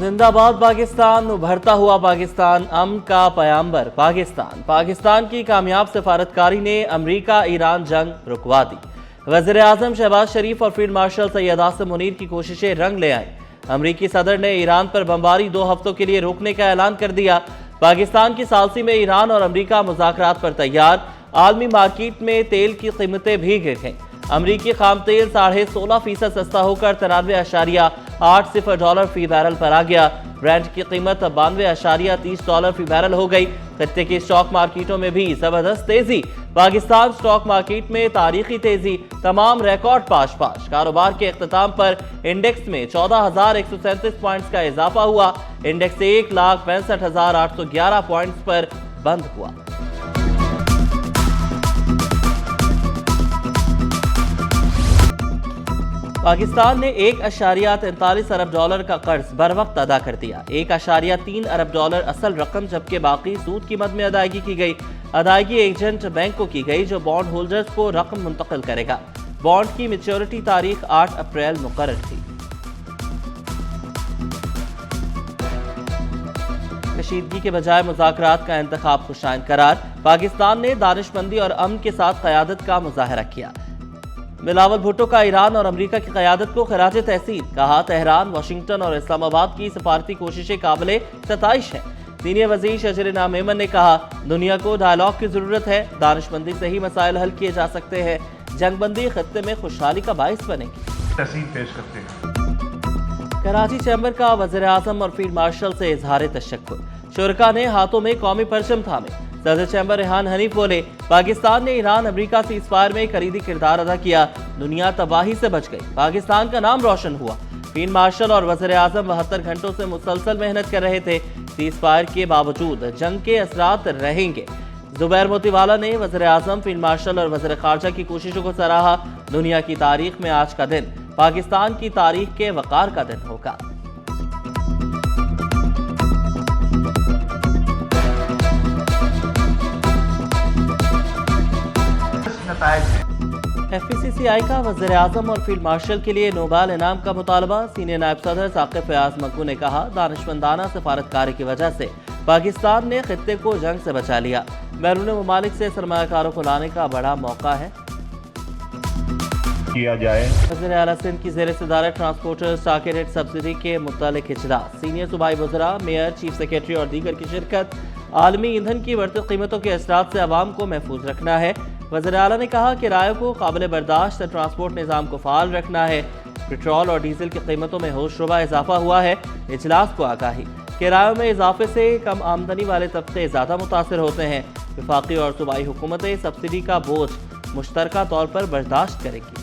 जिंदा बाद पाकिस्तान, उभरता हुआ पाकिस्तान, अमन का पयाम्बर पाकिस्तान। पाकिस्तान की कामयाब सफारतकारी ने अमरीका ईरान जंग रुकवा दी। वज़ीर आज़म शहबाज शरीफ और फील्ड मार्शल सैयद आसिम मुनीर की कोशिशें रंग ले आईं। अमरीकी सदर ने ईरान पर बमबारी 2 हफ्तों के लिए रोकने का ऐलान कर दिया। पाकिस्तान की सालसी में ईरान और अमरीका मुज़ाकरात पर तैयार। आलमी मार्केट में तेल की कीमतें भी गिर गईं। अमरीकी खाम तेल 16.5% सस्ता होकर 93.80 डॉलर फी बैरल पर आ गया। ब्रेंट की कीमत 92.30 डॉलर फी बैरल हो गई। खत्ते की स्टॉक मार्केटों में भी जबरदस्त तेजी। पाकिस्तान स्टॉक मार्केट में तारीखी तेजी, तमाम रिकॉर्ड पाश। कारोबार के इख्तिताम पर इंडेक्स में 14,137 पॉइंट्स का इजाफा हुआ। इंडेक्स 1,65,811 पॉइंट्स पर बंद हुआ। पाकिस्तान ने 1.43 अरब डॉलर का कर्ज बर वक्त अदा कर दिया। 1.3 अरब डॉलर असल रकम, जबकि बाकी सूद की मद में अदायगी की गई। अदायगी एजेंट बैंक को की गई, जो बॉन्ड होल्डर्स को रकम मुंतकिल करेगा। बॉन्ड की मैच्योरिटी तारीख 8 अप्रैल मुकर्रर थी। कशीदगी के बजाय मुज़ाकरात का इंतखाब खुशाइन करार। पाकिस्तान ने दानिशमंदी और अमन के साथ क़यादत का मुजाहरा किया। बिलावल भुट्टो का ईरान और अमरीका की क़यादत को खराज तहसीन। कहा, तेहरान, वाशिंगटन और इस्लामाबाद की सफारती कोशिशें काबिले सताइश हैं। सीनियर वज़ीर शजर नाम मेमन ने कहा, दुनिया को डायलॉग की ज़रूरत है। दानिशमंदी से ही मसाइल हल किए जा सकते हैं। जंगबंदी खत्ते में खुशहाली का बाइस बनेगी। तस्वीर पेश करते हैं। कराची चैम्बर का वज़ीर आज़म और फील्ड मार्शल से इजहार तशक्कुर। शुरका ने हाथों में कौमी परचम थामे। सदर चैम्बर रेहान हनीफ बोले, पाकिस्तान ने ईरान अमरीका सीज़ फायर में कलीदी किरदार अदा किया। दुनिया तबाही से बच गई। पाकिस्तान का नाम रोशन हुआ। फील्ड मार्शल और वज़ीर आज़म 72 घंटों से मुसलसल मेहनत कर रहे थे। सीज़ फायर के बावजूद जंग के असरात रहेंगे। जुबैर मोतीवाला ने वज़ीर आज़म, फील्ड मार्शल और वज़ीर ख़ारजा की कोशिशों को सराहा। दुनिया की तारीख में आज का दिन पाकिस्तान की तारीख के वक़ार का दिन होगा। FPCCI का वज़ीर आज़म और फील्ड मार्शल के लिए नोबेल इनाम का मुतालबा। सीनियर नायब सदर साकिब फयाज मक्कू ने कहा, दानिशमंदाना सफारतकारी की वजह से पाकिस्तान ने खित्ते को जंग से बचा लिया। बैरून ममालिक से सरमायाकारों को लाने का बड़ा मौका है किया जाए। वज़ीर आला सिंध की ज़ेर सदारत ट्रांसपोर्टर्स टारगेटेड सब्सिडी के मुतालिक इजलास। सीनियर सूबाई वज़रा, मेयर, चीफ सेक्रेटरी और दीगर की शिरकत। आलमी ईंधन की बढ़ती कीमतों के असरात से अवाम को महफूज रखना है। वज़ीर आला ने कहा, किरायों को काबिल बर्दाश्त ट्रांसपोर्ट निज़ाम को फ़ाल रखना है। पेट्रोल और डीजल की कीमतों में होशरुबा इजाफा हुआ है। इजलास को आगाही, किरायों में इजाफे से कम आमदनी वाले तबके ज़्यादा मुतासर होते हैं। वफाकी और सूबाई हुकूमतें सब्सिडी का बोझ मुश्तरका तौर पर बर्दाश्त करेंगी।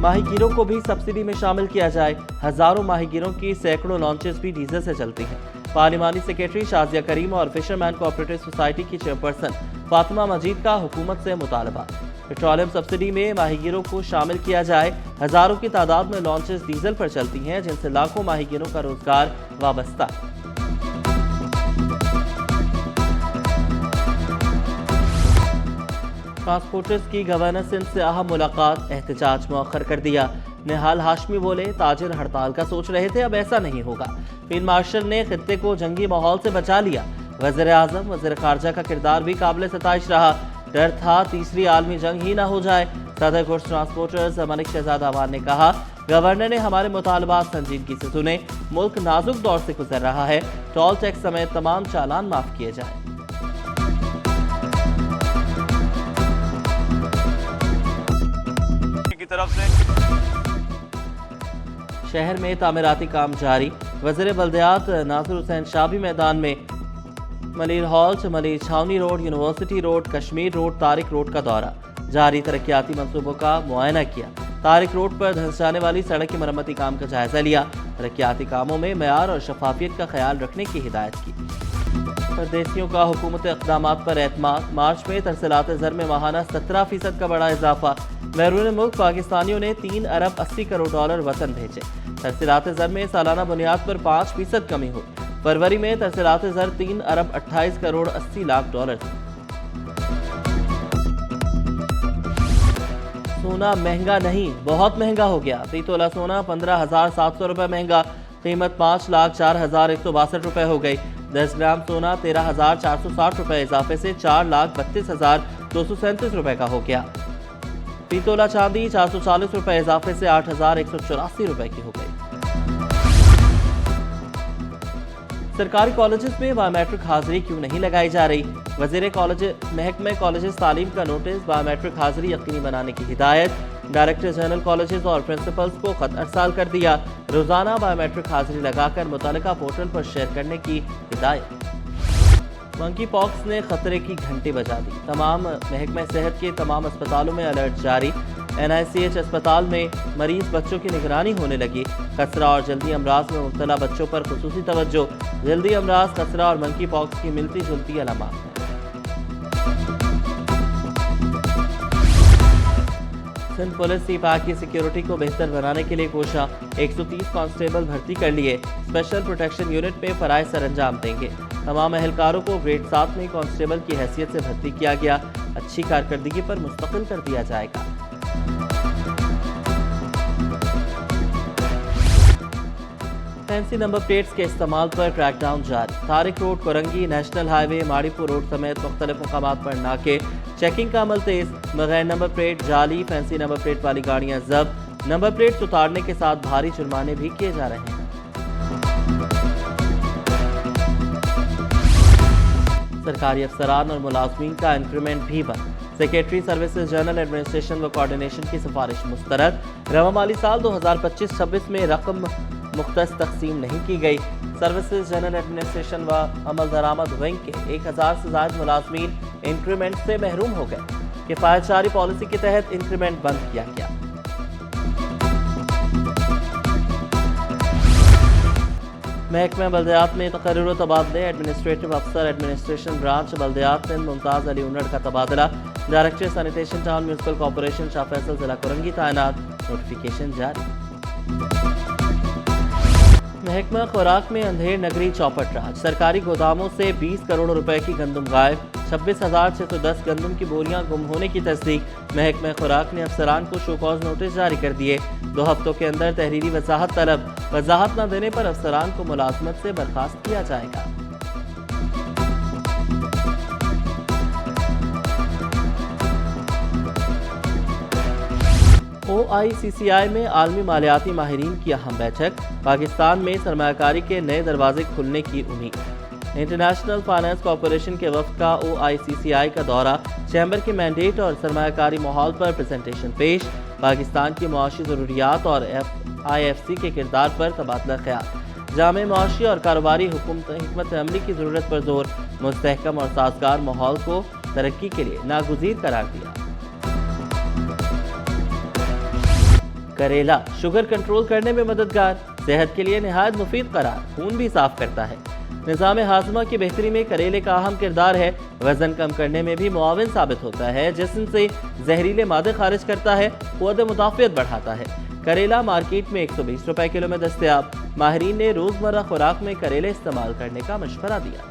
माहीगीरों को भी सब्सिडी में शामिल किया जाए। हजारों माहीगीरों की सैकड़ों लॉन्चेस भी डीजल से चलती हैं। पार्लिमानी सेक्रेटरी शाजिया करीम और फिशरमैन कोऑपरेटिव सोसाइटी की चेयरपर्सन फातिमा मजीद का हुकूमत से मुतालबा। पेट्रोलियम सब्सिडी में माहीगीरों को शामिल किया जाए। हजारों की तादाद में लॉन्चेस डीजल पर चलती हैं, जिनसे लाखों माहीगीरों का रोजगार वाबस्ता है। ट्रांसपोर्टर्स की गवर्नर सिंध से अहम मुलाकात, एहतजाज मौखर कर दिया। निहाल हाशमी बोले, ताजिर हड़ताल का सोच रहे थे, अब ऐसा नहीं होगा। फील्ड मार्शल ने खित्ते को जंगी माहौल से बचा लिया। वज़ीर आज़म, वज़ीर ख़ारजा का किरदार भी काबिल सताइश रहा। डर था तीसरी आलमी जंग ही ना हो जाए। सदर गुड्स ट्रांसपोर्टर्स मलिक शहजाद अवान ने कहा, गवर्नर ने हमारे मुतालबात संजीदगी से सुने। मुल्क नाजुक दौर से गुजर रहा है। टोल टैक्स समेत तमाम चालान माफ किए जाए। तरफ से शहर में तामीराती काम जारी। वज़ीर बल्दियात नासिर हुसैन शाह भी मैदान में। मलिर हॉल्ट, मलिर छावनी road, university road, Kashmir road, Tariq road का दौरा जारी। तरक्याती मंसूबों का मुआयना किया। तारिक रोड पर धंस जाने वाली सड़क की मरम्मती काम का जायजा लिया। तरक्याती कामों में मेयार और शफाफियत का ख्याल रखने की हिदायत की। परदेसियों का हुकूमत इक़दामात पर एतमाद। मार्च में तरसीलात ज़र में माहाना 17% का बड़ा इजाफा। बैरून मुल्क पाकिस्तानियों ने 3 अरब 80 करोड़ डॉलर वतन भेजे। तरसीलात ज़र में सालाना बुनियाद पर 5% कमी हुई। फरवरी में तरसीलात ज़र 3 अरब 28 करोड़ 80 लाख डॉलर थी। सोना महंगा नहीं, बहुत महंगा हो गया। फी तोला सोना 15,700 रुपए महंगा, कीमत 5,04,162 रुपए हो गई। 10 ग्राम सोना 13,460 रुपए इजाफे से 4,32,237 रुपए का हो गया। फी तोला चांदी 440 रुपए इजाफे से 8,184 रुपए की हो गई। सरकारी कॉलेजेस में बायोमेट्रिक हाजिरी क्यों नहीं लगाई जा रही? वजीर महकमे कॉलेजेस तालीम का नोटिस, बायोमेट्रिक हाजिरी यकीनी बनाने की हिदायत। डायरेक्टर जनरल कॉलेजेस और प्रिंसिपल्स को खत अरसाल कर दिया, रोजाना बायोमेट्रिक हाजिरी लगाकर मुतल्लिका पोर्टल पर शेयर करने की हिदायत। मंकी पॉक्स ने खतरे की घंटी बजा दी, तमाम महकमे सेहत के तमाम अस्पतालों में अलर्ट जारी। NICH अस्पताल में मरीज बच्चों की निगरानी होने लगी। खसरा और जल्दी अमराज में मुब्तला बच्चों पर खुसूसी तवज्जो। जल्दी अमराज, खसरा और मंकी पॉक्स की मिलती जुलती अलामात। सिंध पुलिस सीपैक की सिक्योरिटी को बेहतर बनाने के लिए कोशिश, 130 कांस्टेबल भर्ती कर लिए। स्पेशल प्रोटेक्शन यूनिट में फराइज सरंजाम देंगे। तमाम एहलकारों को ग्रेड 7 में कांस्टेबल की हैसियत से भर्ती किया गया। अच्छी कारकर्दगी पर मुस्तकिल कर दिया जाएगा। फैंसी नंबर प्लेट्स के इस्तेमाल पर क्रैकडाउन जारी। Tariq road, Korangi, national highway, Maripur road समेत मुख्तलिफ मुकामात पर नाके, चेकिंग का अमल तेज। बगैर नंबर प्लेट, जाली, फैंसी नंबर प्लेट वाली गाड़ियां जब्त। नंबर प्लेट उतारने के साथ भारी जुर्माने भी किए जा रहे हैं। सरकारी अफसरान और मुलाजमीन का इंक्रीमेंट भी बंद। सेक्रेटरी सर्विसेज, जनरल एडमिनिस्ट्रेशन व कोऑर्डिनेशन की सिफारिश मुस्तरद। रवा माली साल 2025-26 में रकम मुख्तस तकसीम नहीं की गई। सर्विसेज, जनरल एडमिनिस्ट्रेशन व अमल दरामद विंग के 1000 से ज्यादा मुलाजमीन इंक्रीमेंट से महरूम हो गए। किफायतशारी पॉलिसी के तहत इंक्रीमेंट बंद किया गया। महकमे बल्दियात में तकर्रुर तबादले। एडमिनिस्ट्रेटिव अफसर, एडमिनिस्ट्रेशन ब्रांच, बल्दियात में मुमताज अली उन्नड़ का तबादला। Director sanitation town municipal corporation Shah Faisal जिला कोरंगी तैनात। नोटिफिकेशन जारी। महकमा खुराक में अंधेर नगरी चौपट राज। सरकारी गोदामों से 20 करोड़ रुपए की गंदम गायब। 26,610 गंदम की बोरियां गुम होने की तस्दीक। महकमा खुराक ने अफसरान को शो कॉज नोटिस जारी कर दिए। 2 हफ्तों के अंदर तहरीरी वजाहत तलब। वजाहत न देने पर अफसरान को मुलाजमत से बर्खास्त किया जाएगा। OICCI में आलमी मालियाती माहिरीन की अहम बैठक। पाकिस्तान में सरमायाकारी के नए दरवाजे खुलने की उम्मीद। इंटरनेशनल फाइनेंस कॉरपोरेशन के वफ्द का OICCI का दौरा। चैम्बर के मैंडेट और सरमायाकारी माहौल पर प्रेजेंटेशन पेश। पाकिस्तान की मुआशी ज़रूरियात और IFC के किरदार पर तबादला ख्याल। जामे मुआशी और कारोबारी हिकमत अमली की ज़रूरत पर जोर। मुस्तहकम और साजगार माहौल को तरक्की के लिए नागुज़ीर करार दिया। करेला शुगर कंट्रोल करने में मददगार। सेहत के लिए निहायत मुफीद करार। खून भी साफ करता है। निज़ाम हाज़मा की बेहतरी में करेले का अहम किरदार है। वजन कम करने में भी मुआविन साबित होता है। जिस्म से जहरीले मादे खारिज करता है। क़ुव्वत मुदाफ़ियत बढ़ाता है। करेला मार्केट में 120 रुपए किलो में दस्तयाब। माहिरीन ने रोज़मर्रा खुराक में करेले इस्तेमाल करने का मशवरा दिया।